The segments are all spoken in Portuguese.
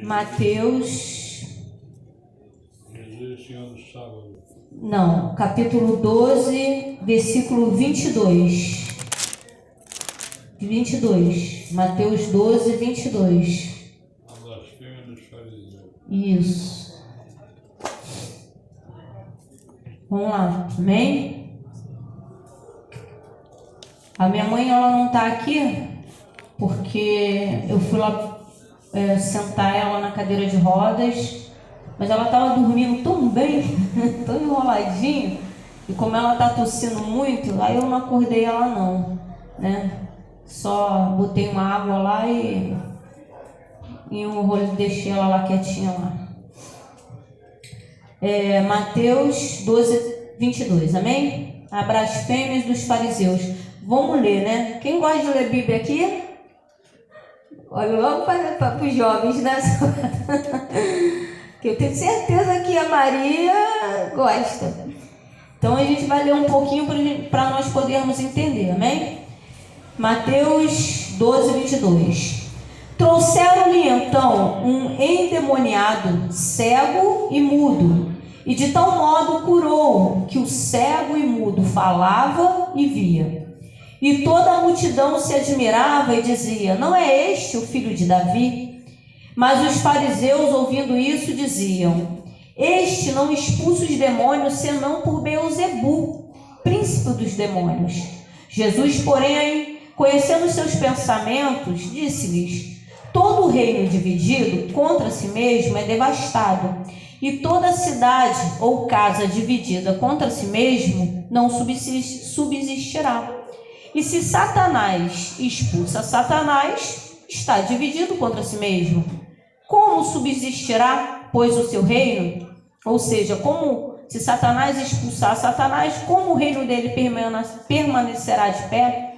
Mateus. Jesus, Senhor do sábado. Não, capítulo 12, versículo 22. 22. Mateus 12, 22. A blasfêmia dos fariseus. Isso. Vamos lá, amém? A minha mãe, ela não está aqui porque eu fui lá sentar ela na cadeira de rodas, mas ela estava dormindo tão bem, tão enroladinha, e como ela está tossindo muito, aí eu não acordei ela não, né? Só botei uma água lá e deixei ela lá quietinha lá. Mateus 12, 22, amém? A blasfêmias dos fariseus. Vamos ler, né? Quem gosta de ler Bíblia aqui? Olha logo para os jovens, né? Que eu tenho certeza que a Maria gosta. Então a gente vai ler um pouquinho para nós podermos entender, amém? Mateus 12, 22. Trouxeram-lhe então um endemoniado, cego e mudo, e de tal modo curou que o cego e mudo falava e via. E toda a multidão se admirava e dizia: não é este o filho de Davi? Mas os fariseus, ouvindo isso, diziam: este não expulsa os demônios senão por Beelzebu, príncipe dos demônios. Jesus, porém, conhecendo os seus pensamentos, disse-lhes: todo reino dividido contra si mesmo é devastado, e toda cidade ou casa dividida contra si mesmo não subsistirá. E se Satanás expulsa Satanás, está dividido contra si mesmo. Como subsistirá, pois, o seu reino? Ou seja, se Satanás expulsar Satanás, como o reino dele permanecerá de pé?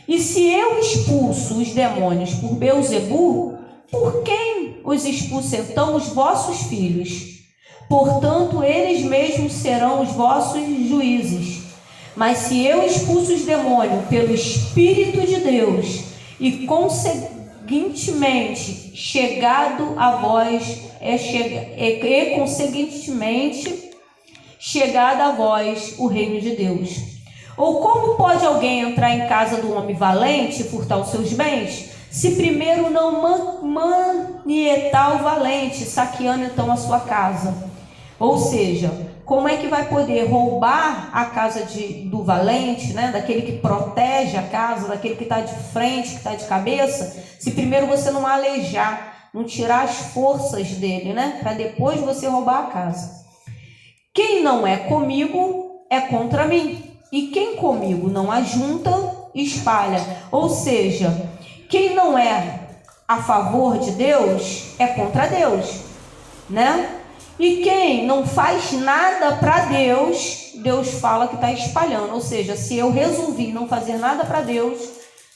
E se eu expulso os demônios por Beelzebu, por quem os expulsam então os vossos filhos? Portanto, eles mesmos serão os vossos juízes. Mas se eu expulso os demônios pelo Espírito de Deus, e conseguintemente chegado a vós o reino de Deus. Ou como pode alguém entrar em casa do homem valente e furtar os seus bens, se primeiro não manietar o valente, saqueando então a sua casa? Ou seja, como é que vai poder roubar a casa do valente, né? Daquele que protege a casa, daquele que está de frente, que está de cabeça, se primeiro você não alejar, não tirar as forças dele, né? Para depois você roubar a casa. Quem não é comigo é contra mim, e quem comigo não ajunta, espalha. Ou seja, quem não é a favor de Deus é contra Deus, né? E quem não faz nada para Deus, Deus fala que está espalhando. Ou seja, se eu resolvi não fazer nada para Deus,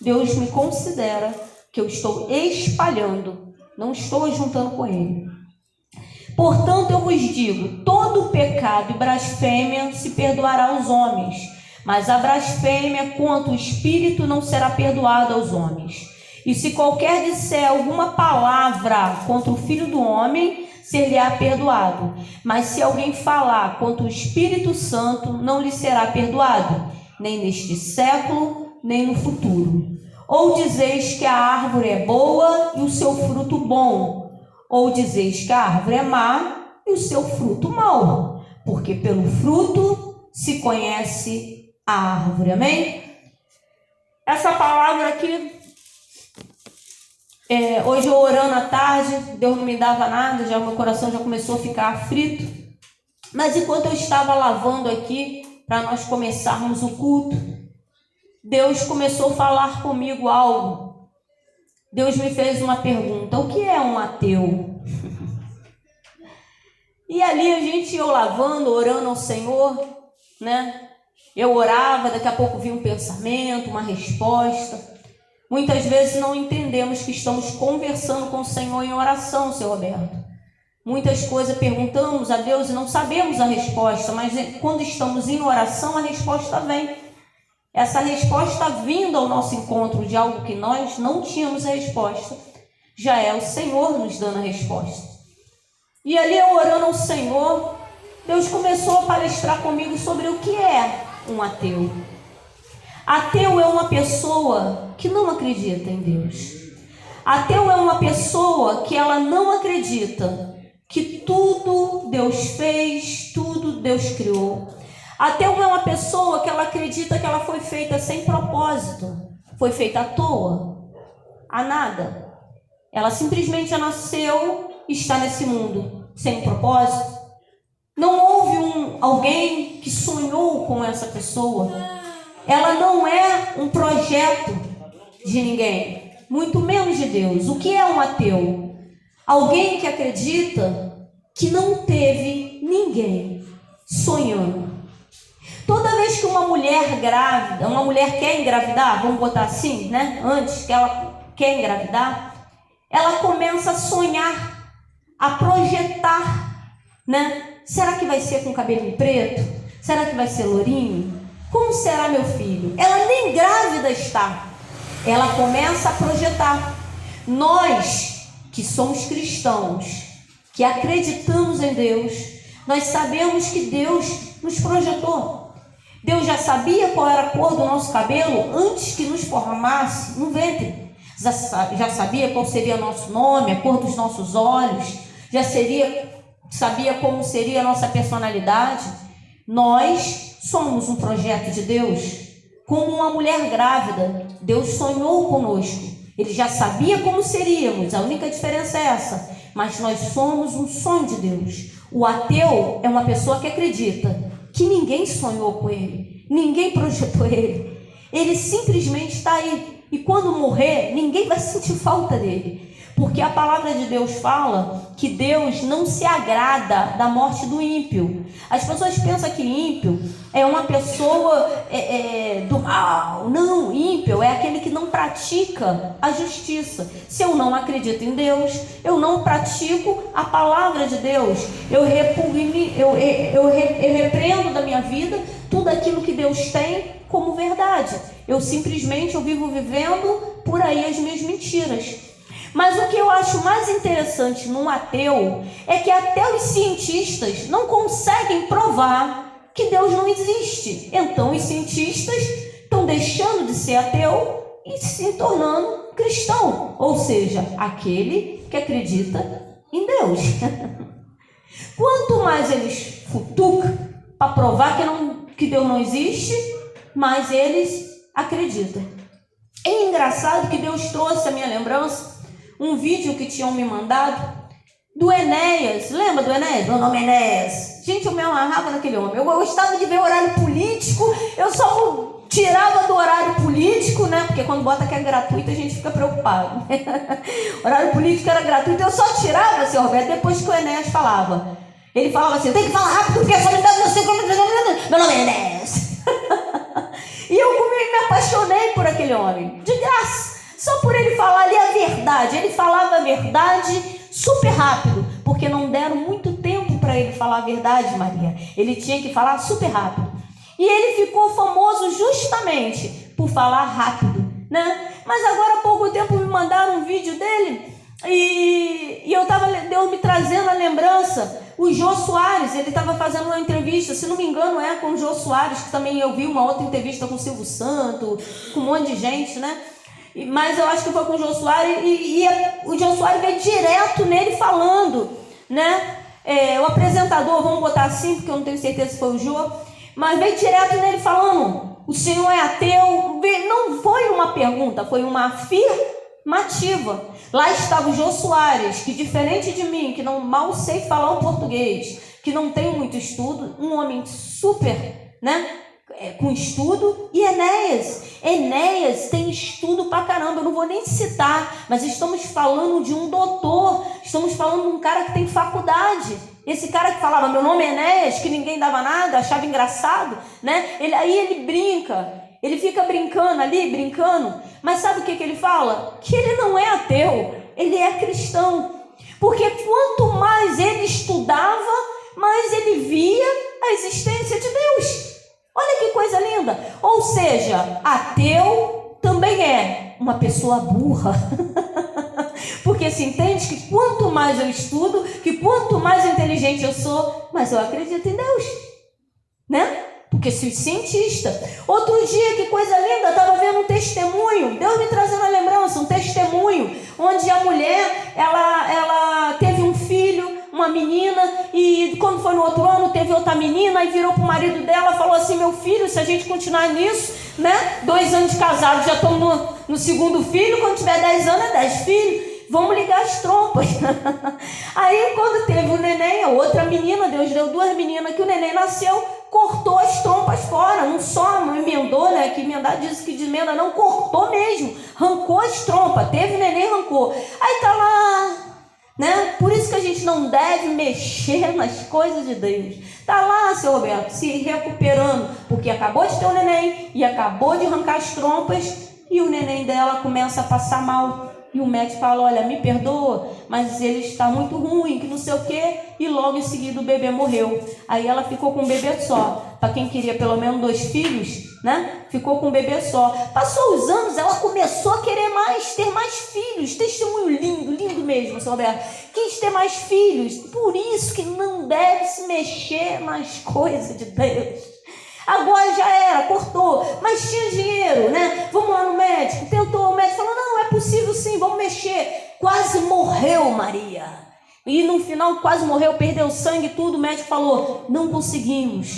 Deus me considera que eu estou espalhando, não estou juntando com Ele. Portanto, eu vos digo, todo pecado e blasfêmia se perdoará aos homens, mas a blasfêmia contra o Espírito não será perdoada aos homens. E se qualquer disser alguma palavra contra o Filho do Homem, ser-lhe-á perdoado. Mas se alguém falar contra o Espírito Santo, não lhe será perdoado, nem neste século, nem no futuro. Ou dizeis que a árvore é boa e o seu fruto bom, ou dizeis que a árvore é má e o seu fruto mau, porque pelo fruto se conhece a árvore. Amém? Essa palavra aqui, hoje eu orando à tarde, Deus não me dava nada, já meu coração já começou a ficar aflito. Mas enquanto eu estava lavando aqui, para nós começarmos o culto, Deus começou a falar comigo algo. Deus me fez uma pergunta: o que é um ateu? E ali eu lavando, orando ao Senhor, né? Eu orava, daqui a pouco vinha um pensamento, uma resposta. Muitas vezes não entendemos que estamos conversando com o Senhor em oração, seu Roberto. Muitas coisas perguntamos a Deus e não sabemos a resposta, mas quando estamos em oração, a resposta vem. Essa resposta vindo ao nosso encontro de algo que nós não tínhamos a resposta. já é o Senhor nos dando a resposta. E ali eu orando ao Senhor, Deus começou a palestrar comigo sobre o que é um ateu. Ateu é uma pessoa que não acredita em Deus. Ateu é uma pessoa que ela não acredita que tudo Deus fez, tudo Deus criou. Ateu é uma pessoa que ela acredita que ela foi feita sem propósito, foi feita à toa, a nada. Ela simplesmente já nasceu e está nesse mundo sem propósito. Não houve alguém que sonhou com essa pessoa. Ela não é um projeto de ninguém, muito menos de Deus. O que é um ateu? Alguém que acredita que não teve ninguém sonhando. Toda vez que uma mulher grávida, uma mulher quer engravidar, vamos botar assim, né? Antes que ela quer engravidar, ela começa a sonhar, a projetar, né? Será que vai ser com cabelinho preto? Será que vai ser lourinho? Como será meu filho? Ela nem grávida está. Ela começa a projetar. Nós que somos cristãos, que acreditamos em Deus, nós sabemos que Deus nos projetou. Deus já sabia qual era a cor do nosso cabelo antes que nos formasse no ventre. Já sabia qual seria o nosso nome, a cor dos nossos olhos, sabia como seria a nossa personalidade. Nós somos um projeto de Deus. Como uma mulher grávida, Deus sonhou conosco. Ele já sabia como seríamos, a única diferença é essa. Mas nós somos um sonho de Deus. O ateu é uma pessoa que acredita que ninguém sonhou com ele, ninguém projetou ele. Ele simplesmente está aí. E quando morrer, ninguém vai sentir falta dele. Porque a palavra de Deus fala que Deus não se agrada da morte do ímpio. As pessoas pensam que ímpio é uma pessoa do mal. Não, ímpio é aquele que não pratica a justiça. Se eu não acredito em Deus, eu não pratico a palavra de Deus. Eu repreendo da minha vida tudo aquilo que Deus tem como verdade. Eu simplesmente vivo vivendo por aí as minhas mentiras. Mas o que eu acho mais interessante num ateu é que até os cientistas não conseguem provar que Deus não existe. Então os cientistas estão deixando de ser ateu e se tornando cristão, ou seja, aquele que acredita em Deus. Quanto mais eles futucam para provar que Deus não existe, mais eles acreditam. É engraçado que Deus trouxe a minha lembrança um vídeo que tinham me mandado do Enéas. Lembra do Enéas? Meu nome é Enéas. Gente, eu me amarrava naquele homem. Eu gostava de ver horário político. Eu só tirava do horário político, né? Porque quando bota que é gratuito, a gente fica preocupado. Horário político era gratuito. Eu só tirava, seu Roberto, depois que o Enéas falava. Ele falava assim, tem que falar rápido, porque só me dá você. Meu nome é Enéas. E eu me apaixonei por aquele homem. De graça. Só por ele falar ali a verdade. Ele falava a verdade super rápido, porque não deram muito tempo para ele falar a verdade, Maria. Ele tinha que falar super rápido. E ele ficou famoso justamente por falar rápido, né? Mas agora há pouco tempo me mandaram um vídeo dele e Deus me trazendo a lembrança. O Jô Soares, ele estava fazendo uma entrevista, se não me engano é com o Jô Soares, que também eu vi uma outra entrevista com o Silvio Santos, com um monte de gente, né? Mas eu acho que foi com o Jô Soares e o Jô Soares veio direto nele falando, né? O apresentador, vamos botar assim, porque eu não tenho certeza se foi o Jô, mas veio direto nele falando, o senhor é ateu? Não foi uma pergunta, foi uma afirmativa. Lá estava o Jô Soares, que diferente de mim, que não mal sei falar o português, que não tenho muito estudo, um homem super, né? Com estudo, e Enéas tem estudo pra caramba, eu não vou nem citar, mas estamos falando de um doutor, estamos falando de um cara que tem faculdade. Esse cara que falava, meu nome é Enéas, que ninguém dava nada, achava engraçado, né? Ele brinca, ele fica brincando ali, mas sabe o que ele fala? Que ele não é ateu, ele é cristão, porque quanto mais ele estudava, mais ele via a existência de Deus. Olha que coisa linda. Ou seja, ateu também é uma pessoa burra. Porque porque se entende que quanto mais eu estudo, que quanto mais inteligente eu sou, mas eu acredito em Deus, né? Porque sou cientista. Outro dia, que coisa linda, estava vendo um testemunho, Deus me trazendo a lembrança, um testemunho, onde a mulher, ela teve um filho, uma menina, e quando foi no outro ano, teve outra menina, e virou para o marido dela, falou assim: meu filho, se a gente continuar nisso, né, 2 anos de casado, já estamos no segundo filho, quando tiver 10 anos é 10 filhos, vamos ligar as trompas. Aí quando teve o neném, a outra menina, Deus deu 2 meninas, que o neném nasceu, cortou as trompas fora, não só não emendou, né, que emendar diz que de emenda não, cortou mesmo, arrancou as trompas, teve neném, arrancou. Aí tá lá, né, por isso que a gente não deve mexer nas coisas de Deus. Tá lá, seu Roberto, se recuperando, porque acabou de ter um neném, e acabou de arrancar as trompas, e o neném dela começa a passar mal. E o médico fala: olha, me perdoa, mas ele está muito ruim, que não sei o quê. E logo em seguida o bebê morreu. Aí ela ficou com um bebê só. Para quem queria pelo menos 2 filhos, né? Ficou com um bebê só. Passou os anos, ela começou a querer mais, ter mais filhos. Testemunho lindo, lindo mesmo, seu Roberto. Quis ter mais filhos. Por isso que não deve se mexer nas coisas de Deus. Agora já era, cortou, mas tinha dinheiro, né? Vamos lá no médico, tentou, o médico falou: não, é possível sim, vamos mexer. Quase morreu Maria, e no final quase morreu, perdeu sangue e tudo. O médico falou: não conseguimos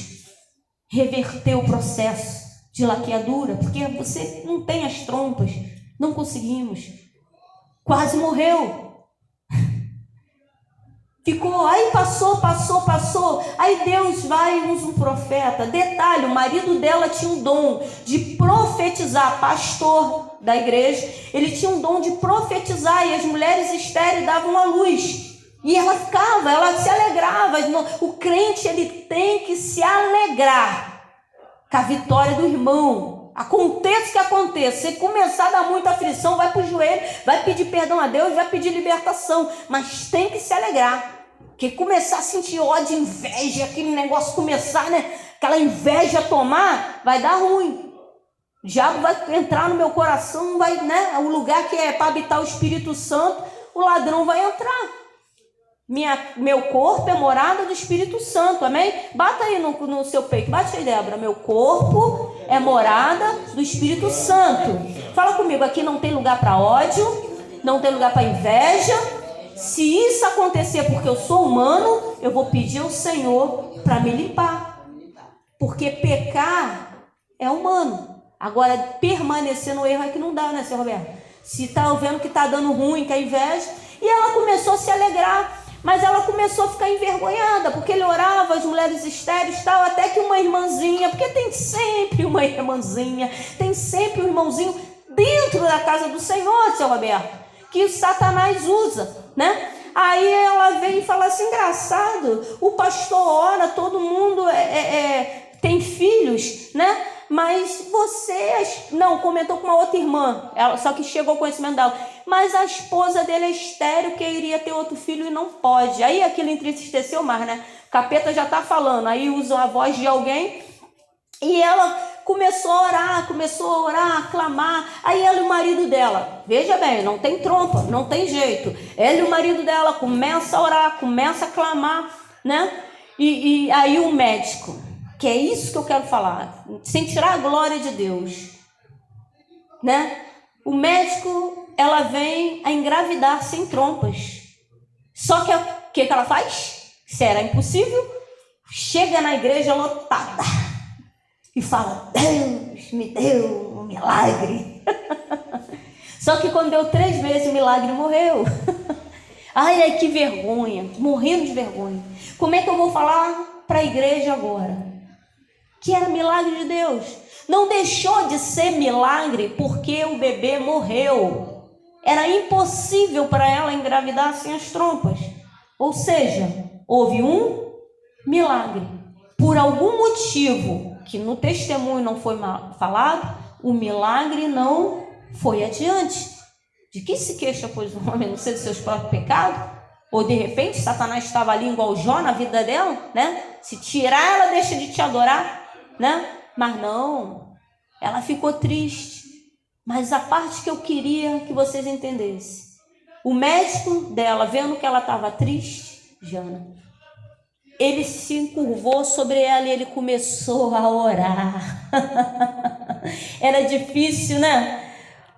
reverter o processo de laqueadura, porque você não tem as trompas, não conseguimos, quase morreu. Ficou, aí passou, aí Deus vai e usa um profeta. Detalhe, o marido dela tinha um dom de profetizar, pastor da igreja, ele tinha um dom de profetizar, e as mulheres estéreis davam a luz, e ela ficava, ela se alegrava. O crente, ele tem que se alegrar com a vitória do irmão. Aconteça o que aconteça, se começar a dar muita aflição, vai para o joelho, vai pedir perdão a Deus, vai pedir libertação, mas tem que se alegrar. Porque começar a sentir ódio, inveja, aquele negócio começar, né, aquela inveja tomar, vai dar ruim. O diabo vai entrar no meu coração, vai, né, o lugar que é para habitar o Espírito Santo, o ladrão vai entrar. Meu corpo é morada do Espírito Santo, amém? Bata aí no seu peito, bate aí, Débora. Meu corpo é morada do Espírito Santo. Fala comigo, aqui não tem lugar para ódio, não tem lugar para inveja. Se isso acontecer porque eu sou humano, eu vou pedir ao Senhor para me limpar, porque pecar é humano. Agora, permanecer no erro é que não dá, né, seu Roberto? Se está vendo que está dando ruim, que é inveja. E ela começou a se alegrar, mas ela começou a ficar envergonhada, porque ele orava, as mulheres estéreis e tal, até que uma irmãzinha, porque tem sempre uma irmãzinha, tem sempre um irmãozinho dentro da casa do Senhor, seu Roberto, que Satanás usa, né? Aí ela vem e fala assim: engraçado, o pastor ora, todo mundo tem filhos, né? Mas você, não, comentou com uma outra irmã, ela, só que chegou ao conhecimento dela, mas a esposa dele é estéril, que iria ter outro filho e não pode. Aí aquilo entristeceu mais, né? O capeta já está falando, aí usam a voz de alguém, e ela começou a orar, a clamar. Aí ela e o marido dela, veja bem, não tem trompa, não tem jeito, ela e o marido dela começam a orar, começam a clamar, né? E aí o médico, que é isso que eu quero falar, sem tirar a glória de Deus, né? O médico, ela vem a engravidar sem trompas. Só que o que ela faz? Se era impossível, chega na igreja lotada e fala: Deus me deu um milagre. Só que quando deu 3 meses, o milagre morreu. Ai, que vergonha, morrendo de vergonha. Como é que eu vou falar para a igreja agora que era milagre de Deus? Não deixou de ser milagre porque o bebê morreu. Era impossível para ela engravidar sem as trompas. Ou seja, houve um milagre. Por algum motivo que no testemunho não foi falado, o milagre não foi adiante. De que se queixa, pois, o homem, não sei dos seus próprios pecados? Ou de repente Satanás estava ali igual Jó na vida dela, né? Se tirar, ela deixa de te adorar, né? Mas não, ela ficou triste. Mas a parte que eu queria que vocês entendessem, O médico dela, vendo que ela estava triste, Jana, ele se encurvou sobre ela e ele começou a orar. Era difícil, né?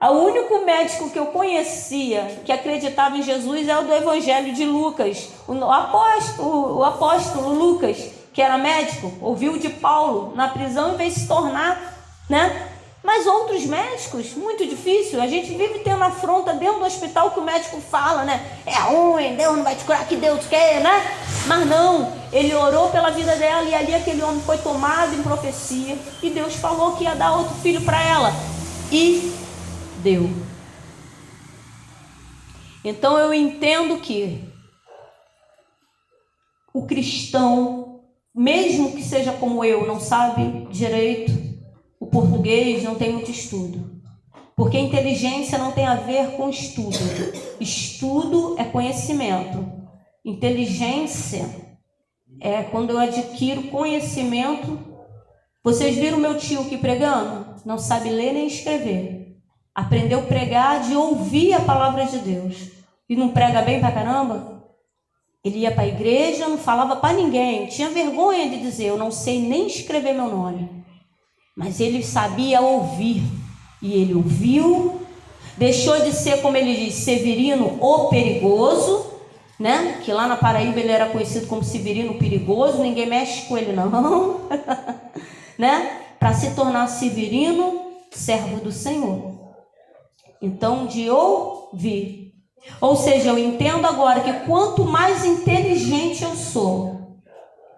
O único médico que eu conhecia que acreditava em Jesus é o do Evangelho de Lucas. O apóstolo Lucas, que era médico, ouviu de Paulo na prisão e veio se tornar, né? Mas outros médicos, muito difícil. A gente vive tendo afronta dentro do hospital que o médico fala, né? É ruim, Deus não vai te curar, que Deus quer, né? Mas não, ele orou pela vida dela e ali aquele homem foi tomado em profecia e Deus falou que ia dar outro filho para ela. E deu. Então eu entendo que o cristão, mesmo que seja como eu, não sabe direito o português, não tem muito estudo. Porque inteligência não tem a ver com estudo. Estudo é conhecimento. Inteligência é quando eu adquiro conhecimento. Vocês viram meu tio aqui pregando? Não sabe ler nem escrever. Aprendeu a pregar de ouvir a palavra de Deus. E não prega bem pra caramba? Ele ia para a igreja, não falava para ninguém. Tinha vergonha de dizer, eu não sei nem escrever meu nome. Mas ele sabia ouvir. E ele ouviu. Deixou de ser, como ele diz, Severino o perigoso, né? Que lá na Paraíba ele era conhecido como Severino perigoso. Ninguém mexe com ele não. Né? Para se tornar Severino, servo do Senhor. Então, de ouvir. Ou seja, eu entendo agora que quanto mais inteligente eu sou,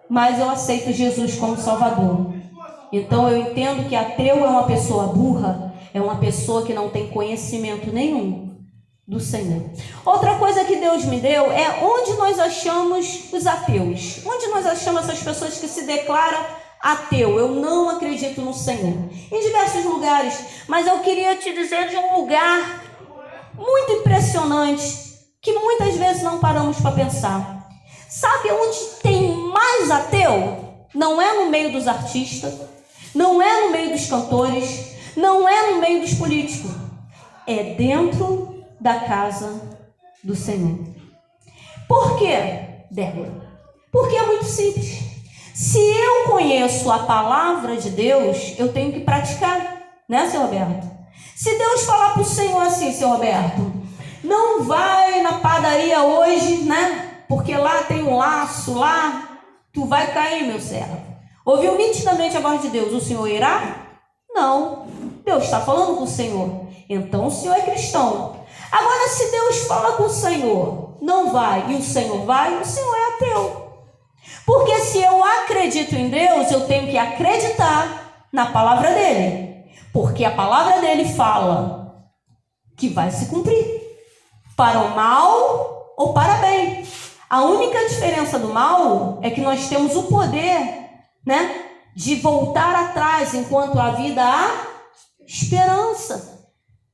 mais eu aceito Jesus como Salvador. Então eu entendo que ateu é uma pessoa burra, é uma pessoa que não tem conhecimento nenhum do Senhor. Outra coisa que Deus me deu é onde nós achamos os ateus. Onde nós achamos essas pessoas que se declaram ateu. Eu não acredito no Senhor. Em diversos lugares. Mas eu queria te dizer de um lugar muito impressionante, que muitas vezes não paramos para pensar. Sabe onde tem mais ateu? Não é no meio dos artistas, não é no meio dos cantores, não é no meio dos políticos. É dentro da casa do Senhor. Por quê, Débora? Porque é muito simples. Se eu conheço a palavra de Deus, eu tenho que praticar, né, seu Roberto? Se Deus falar para o Senhor assim, seu Roberto, não vai na padaria hoje, né? Porque lá tem um laço, lá tu vai cair, meu servo. Ouviu nitidamente a voz de Deus, o Senhor irá? Não. Deus está falando com o Senhor. Então o Senhor é cristão. Agora, se Deus fala com o Senhor, não vai, e o Senhor vai, o Senhor é ateu. Porque se eu acredito em Deus, eu tenho que acreditar na palavra dele. Porque a palavra dele fala que vai se cumprir. Para o mal ou para o bem. A única diferença do mal é que nós temos o poder, né, de voltar atrás enquanto a vida há esperança.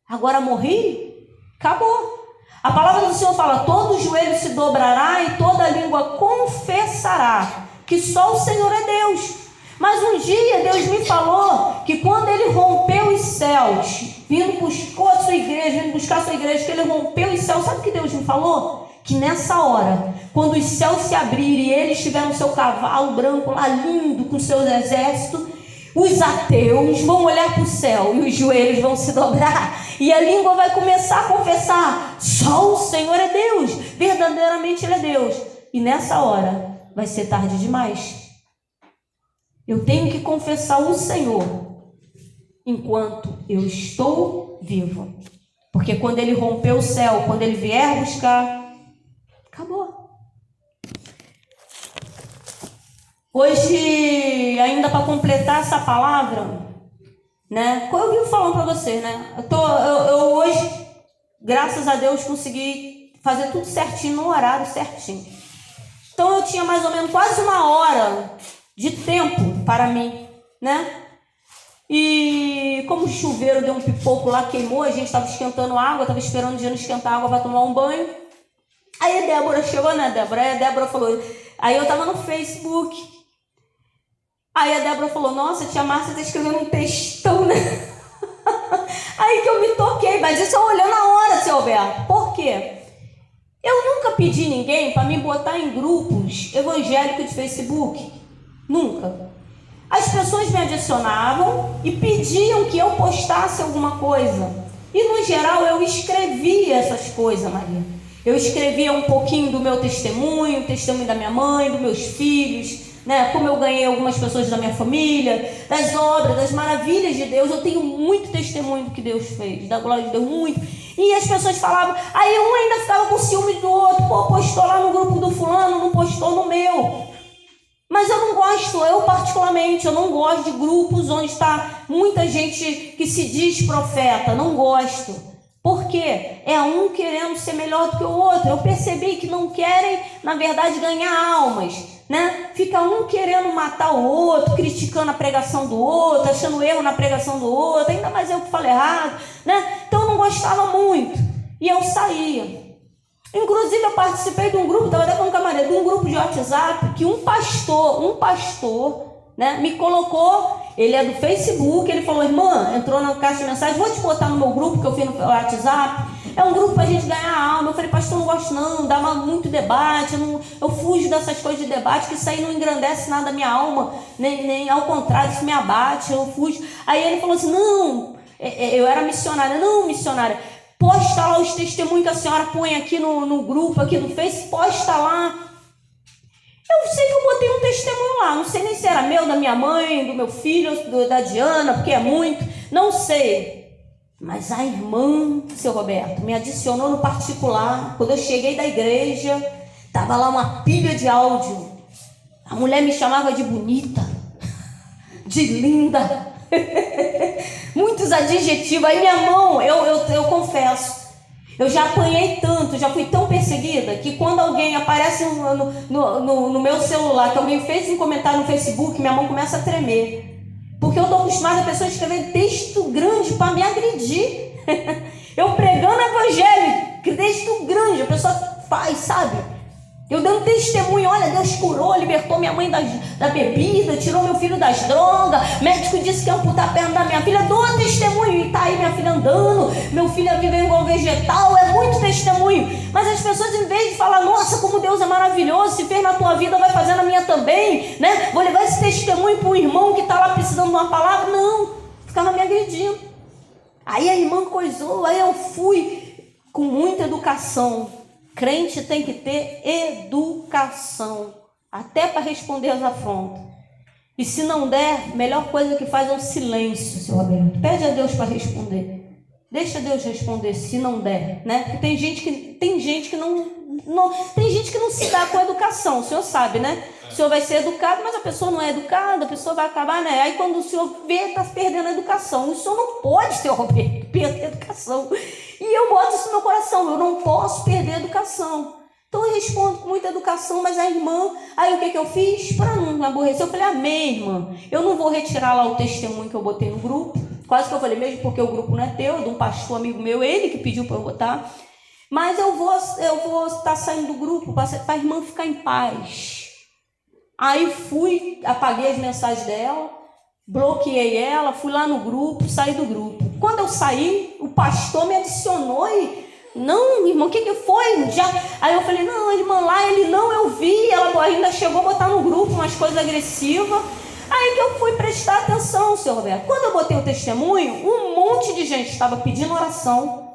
Agora morri, acabou. A palavra do Senhor fala, todo joelho se dobrará e toda língua confessará que só o Senhor é Deus. Mas um dia Deus me falou que quando ele rompeu os céus, vindo buscar a sua igreja, que ele rompeu os céus, sabe o que Deus me falou? Que nessa hora, quando os céus se abrirem e ele estiver no seu cavalo branco lá lindo com seus exércitos, os ateus vão olhar para o céu e os joelhos vão se dobrar e a língua vai começar a confessar, só o Senhor é Deus, verdadeiramente ele é Deus. E nessa hora vai ser tarde demais. Eu tenho que confessar o Senhor enquanto eu estou vivo. Porque quando ele romper o céu, quando ele vier buscar, acabou. Hoje, ainda para completar essa palavra, né? Eu vivo falando para você, né? Eu hoje, graças a Deus, consegui fazer tudo certinho, no horário certinho. Então eu tinha mais ou menos quase uma hora de tempo para mim, né? E como o chuveiro deu um pipoco lá, queimou, a gente estava esquentando água, estava esperando o Diana esquentar água para tomar um banho. Aí a Débora chegou, né, Débora? Aí a Débora falou, aí eu estava no Facebook. Aí a Débora falou, nossa, tia Márcia está escrevendo um textão, né? Aí que eu me toquei, mas isso eu olhei na hora, seu Alberto. Por quê? Eu nunca pedi ninguém para me botar em grupos evangélicos de Facebook. Nunca. As pessoas me adicionavam e pediam que eu postasse alguma coisa. E no geral eu escrevia essas coisas, Maria. Eu escrevia um pouquinho do meu testemunho, o testemunho da minha mãe, dos meus filhos, né? Como eu ganhei algumas pessoas da minha família, das obras, das maravilhas de Deus. Eu tenho muito testemunho do que Deus fez, da glória de Deus, muito. E as pessoas falavam, aí um ainda ficava com ciúme do outro, pô, postou lá no grupo do fulano, não postou no meu. Mas eu não gosto, eu particularmente, eu não gosto de grupos onde está muita gente que se diz profeta, não gosto. Por quê? É um querendo ser melhor do que o outro. Eu percebi que não querem, na verdade, ganhar almas, né? Fica um querendo matar o outro, criticando a pregação do outro, achando erro na pregação do outro, ainda mais eu que falo errado, né? Então eu não gostava muito, e eu saía. Inclusive eu participei de um grupo, estava até com um camarada, de um grupo de WhatsApp, que um pastor, né, me colocou, ele é do Facebook, ele falou, irmã, entrou na caixa de mensagem, vou te botar no meu grupo, que eu fiz no WhatsApp, é um grupo pra gente ganhar alma. Eu falei, pastor, não gosto não, dava muito debate, eu fujo dessas coisas de debate, que isso aí não engrandece nada a minha alma, nem ao contrário, isso me abate, eu fujo. Aí ele falou assim, não, eu era missionária, não missionária, posta lá os testemunhos que a senhora põe aqui no grupo, aqui no Face, posta lá. Eu sei que eu botei um testemunho lá, não sei nem se era meu, da minha mãe, do meu filho, da Diana, porque é muito, não sei. Mas a irmã, seu Roberto, me adicionou no particular. Quando eu cheguei da igreja, estava lá uma pilha de áudio. A mulher me chamava de bonita, de linda, muitos adjetivos. Aí minha mão, eu confesso, eu já apanhei tanto, já fui tão perseguida, que quando alguém aparece no meu celular, que alguém fez um comentário no Facebook, minha mão começa a tremer. Porque eu estou acostumada a pessoa escrever texto grande para me agredir. Eu pregando evangelho, texto grande, a pessoa faz, sabe? Eu dando testemunho, olha, Deus curou, libertou minha mãe da bebida, tirou meu filho das drogas, médico disse que ia amputar a perna da minha filha, dou testemunho, e tá aí minha filha andando, meu filho viveu igual vegetal, é muito testemunho. Mas as pessoas, em vez de falar, nossa, como Deus é maravilhoso, se fez na tua vida, vai fazer na minha também, né? Vou levar esse testemunho para um irmão que está lá precisando de uma palavra, não, ficava me agredindo. Aí a irmã coisou, aí eu fui com muita educação. Crente tem que ter educação, até para responder às afrontas. E se não der, a melhor coisa que faz é o silêncio, seu Roberto. Pede a Deus para responder. Deixa Deus responder se não der, né? Porque tem gente que não se dá com a educação, o senhor sabe, né? O senhor vai ser educado, mas a pessoa não é educada, a pessoa vai acabar, né? Aí quando o senhor vê, está perdendo a educação. O senhor não pode, seu Roberto, perder a educação. E eu boto isso no meu coração, eu não posso perder a educação. Então eu respondo com muita educação, mas a irmã, aí o que eu fiz? Para não aborrecer, eu falei, amém, irmã, eu não vou retirar lá o testemunho que eu botei no grupo, quase que eu falei, mesmo porque o grupo não é teu, é de um pastor amigo meu, ele que pediu para eu botar, mas eu vou estar saindo do grupo para a irmã ficar em paz. Aí fui, apaguei as mensagens dela, bloqueei ela, fui lá no grupo, saí do grupo. Quando eu saí, o pastor me adicionou e, não, irmão, o que foi? Aí eu falei, não, irmã, lá ele não, eu vi, ela ainda chegou a botar no grupo umas coisas agressivas. Aí que eu fui prestar atenção, senhor Roberto. Quando eu botei o testemunho, um monte de gente estava pedindo oração,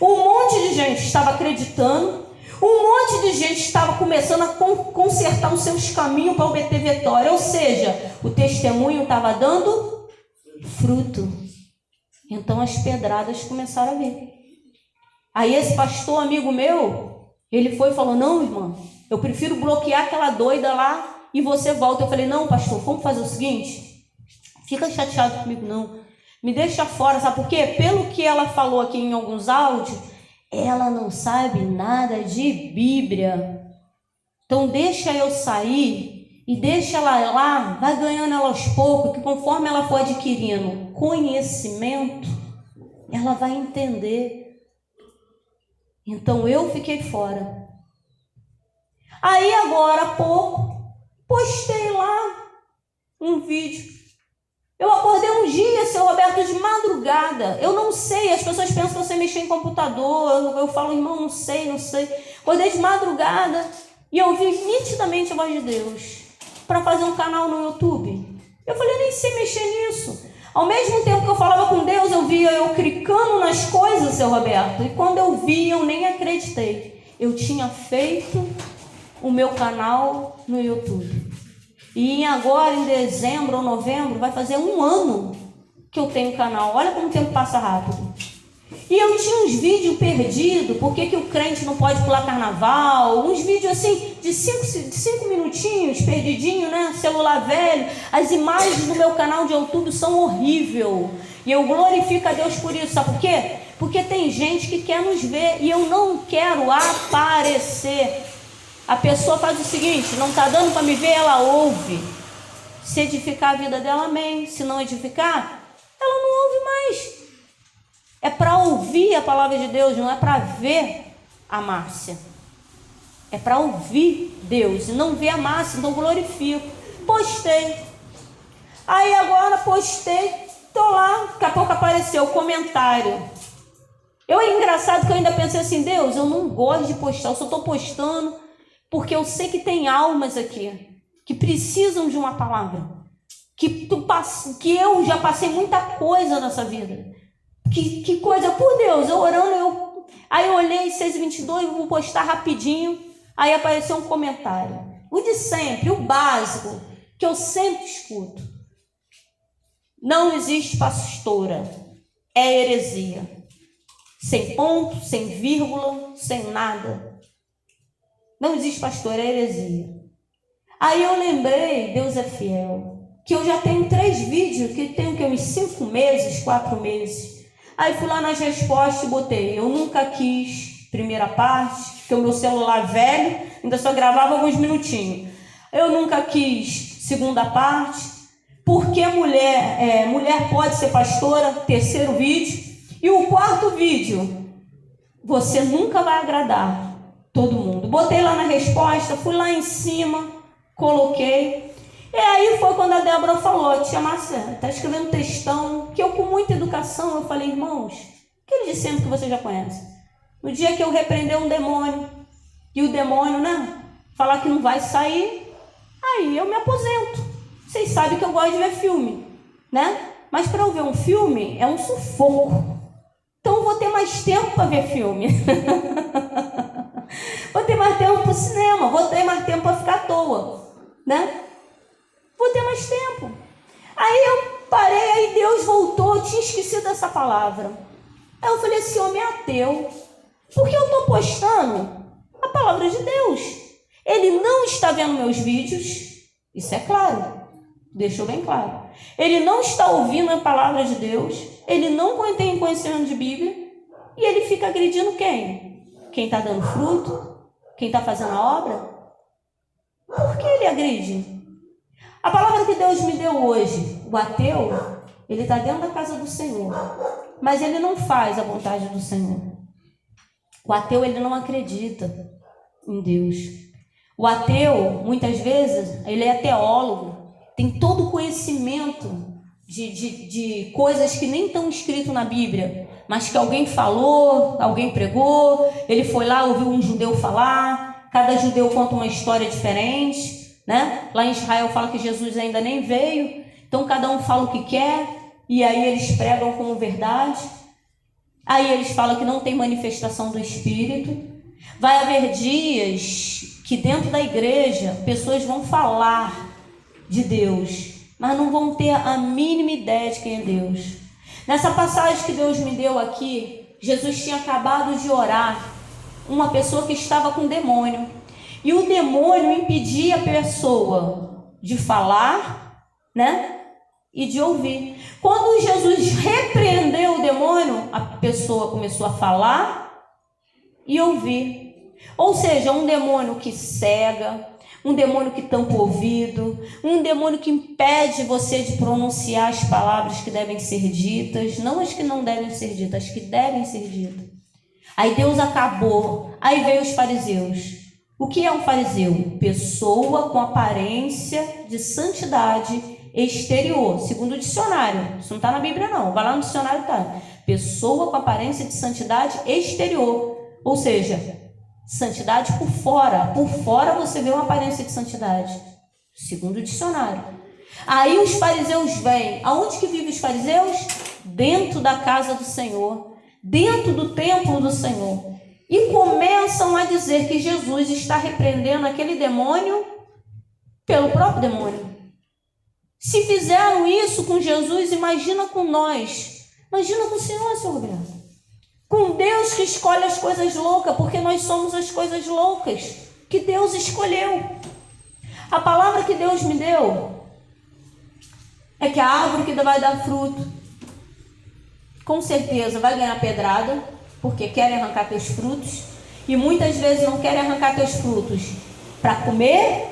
um monte de gente estava acreditando, um monte de gente estava começando a consertar os seus caminhos para obter vitória. Ou seja, o testemunho estava dando fruto. Então as pedradas começaram a vir. Aí esse pastor amigo meu, ele foi e falou, não, irmã, eu prefiro bloquear aquela doida lá e você volta. Eu falei, não, pastor, vamos fazer o seguinte, fica chateado comigo não, me deixa fora, sabe por quê? Pelo que ela falou aqui em alguns áudios, ela não sabe nada de Bíblia. Então deixa eu sair e deixa ela lá, vai ganhando ela aos poucos, que conforme ela for adquirindo conhecimento, ela vai entender. Então eu fiquei fora. Aí agora há pouco, postei lá um vídeo Eu acordei um dia, seu Roberto, de madrugada. Eu não sei, as pessoas pensam que eu sei mexer em computador. Eu falo, irmão, não sei. Acordei de madrugada e eu ouvi nitidamente a voz de Deus para fazer um canal no YouTube. Eu falei, eu nem sei mexer nisso. Ao mesmo tempo que eu falava com Deus, eu via eu clicando nas coisas, seu Roberto. E quando eu vi, eu nem acreditei. Eu tinha feito o meu canal no YouTube. E agora, em dezembro ou novembro, vai fazer 1 ano que eu tenho canal. Olha como o tempo passa rápido. E eu tinha uns vídeos perdidos. Por que o crente não pode pular carnaval? Uns vídeos assim, de 5 minutinhos, perdidinho, né? Celular velho. As imagens do meu canal de YouTube são horríveis. E eu glorifico a Deus por isso. Sabe por quê? Porque tem gente que quer nos ver. E eu não quero aparecer. A pessoa faz o seguinte, não está dando para me ver, ela ouve. Se edificar a vida dela, amém. Se não edificar, ela não ouve mais. É para ouvir a palavra de Deus, não é para ver a Márcia. É para ouvir Deus e não ver a Márcia, então glorifico. Postei. Aí agora postei, tô lá, daqui a pouco apareceu o comentário. É engraçado que eu ainda pensei assim, Deus, eu não gosto de postar, eu só estou postando porque eu sei que tem almas aqui que precisam de uma palavra, que eu já passei muita coisa nessa vida, que coisa, por Deus, eu orando, aí eu olhei 6h22, vou postar rapidinho, aí apareceu um comentário, o de sempre, o básico, que eu sempre escuto, não existe pastora, é heresia, sem ponto, sem vírgula, sem nada. Não existe pastor, é heresia. Aí eu lembrei, Deus é fiel, que eu já tenho 3 vídeos, que tem uns 5 meses, 4 meses. Aí fui lá nas respostas e botei, eu nunca quis, primeira parte, porque o meu celular velho, ainda só gravava alguns minutinhos. Eu nunca quis, segunda parte, porque mulher pode ser pastora, terceiro vídeo. E o 4º vídeo, você nunca vai agradar todo mundo. Botei lá na resposta, fui lá em cima, coloquei. E aí foi quando a Débora falou, tia Márcia, está escrevendo textão, que eu com muita educação, eu falei, irmãos, aquele de sempre que você já conhece. No dia que eu repreender um demônio, e o demônio, né, falar que não vai sair, aí eu me aposento. Vocês sabem que eu gosto de ver filme, né? Mas para eu ver um filme, é um sufoco. Então eu vou ter mais tempo para ver filme. Vou ter mais tempo para o cinema, vou ter mais tempo para ficar à toa, né? Vou ter mais tempo. Aí eu parei, aí Deus voltou, eu tinha esquecido dessa palavra. Aí eu falei, esse homem é ateu, porque eu estou postando a palavra de Deus. Ele não está vendo meus vídeos, isso é claro, deixou bem claro. Ele não está ouvindo a palavra de Deus, ele não tem conhecimento de Bíblia, e ele fica agredindo quem? Quem está dando fruto? Quem está fazendo a obra? Por que ele agride? A palavra que Deus me deu hoje, o ateu, ele está dentro da casa do Senhor, mas ele não faz a vontade do Senhor. O ateu, ele não acredita em Deus. O ateu, muitas vezes, ele é teólogo, tem todo o conhecimento de coisas que nem estão escritas na Bíblia, mas que alguém falou, alguém pregou, ele foi lá, ouviu um judeu falar, cada judeu conta uma história diferente, né? Lá em Israel fala que Jesus ainda nem veio, então cada um fala o que quer, e aí eles pregam como verdade, aí eles falam que não tem manifestação do Espírito. Vai haver dias que dentro da igreja pessoas vão falar de Deus, mas não vão ter a mínima ideia de quem é Deus. Nessa passagem que Deus me deu aqui, Jesus tinha acabado de orar uma pessoa que estava com demônio. E o demônio impedia a pessoa de falar, né? E de ouvir. Quando Jesus repreendeu o demônio, a pessoa começou a falar e ouvir. Ou seja, um demônio que cega, um demônio que tampa o ouvido, um demônio que impede você de pronunciar as palavras que devem ser ditas, não as que não devem ser ditas, as que devem ser ditas. Aí Deus acabou, aí veio os fariseus. O que é um fariseu? Pessoa com aparência de santidade exterior, segundo o dicionário. Isso não está na Bíblia, não. Vai lá no dicionário, tá. Pessoa com aparência de santidade exterior. Ou seja, santidade por fora. Por fora você vê uma aparência de santidade, segundo o dicionário. Aí os fariseus vêm. Aonde que vivem os fariseus? Dentro da casa do Senhor, dentro do templo do Senhor. E começam a dizer que Jesus está repreendendo aquele demônio pelo próprio demônio. Se fizeram isso com Jesus, imagina com nós. Imagina com o Senhor, seu Roberto. Com Deus que escolhe as coisas loucas, porque nós somos as coisas loucas que Deus escolheu. A palavra que Deus me deu é que a árvore que vai dar fruto, com certeza vai ganhar pedrada, porque querem arrancar teus frutos, e muitas vezes não querem arrancar teus frutos para comer,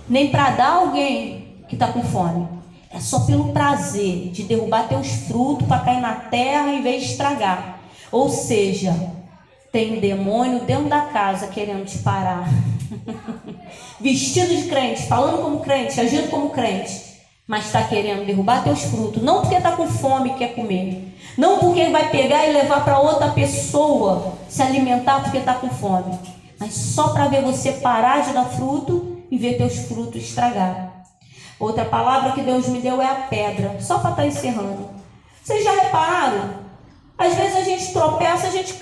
nem para dar a alguém que está com fome. É só pelo prazer de derrubar teus frutos para cair na terra em vez de estragar. Ou seja, tem demônio dentro da casa querendo te parar. Vestido de crente, falando como crente, agindo como crente, mas está querendo derrubar teus frutos. Não porque está com fome e quer comer. Não porque vai pegar e levar para outra pessoa se alimentar porque está com fome. Mas só para ver você parar de dar fruto e ver teus frutos estragar. Outra palavra que Deus me deu é a pedra. Só para estar encerrando. Vocês já repararam? Às vezes a gente tropeça, a gente cai.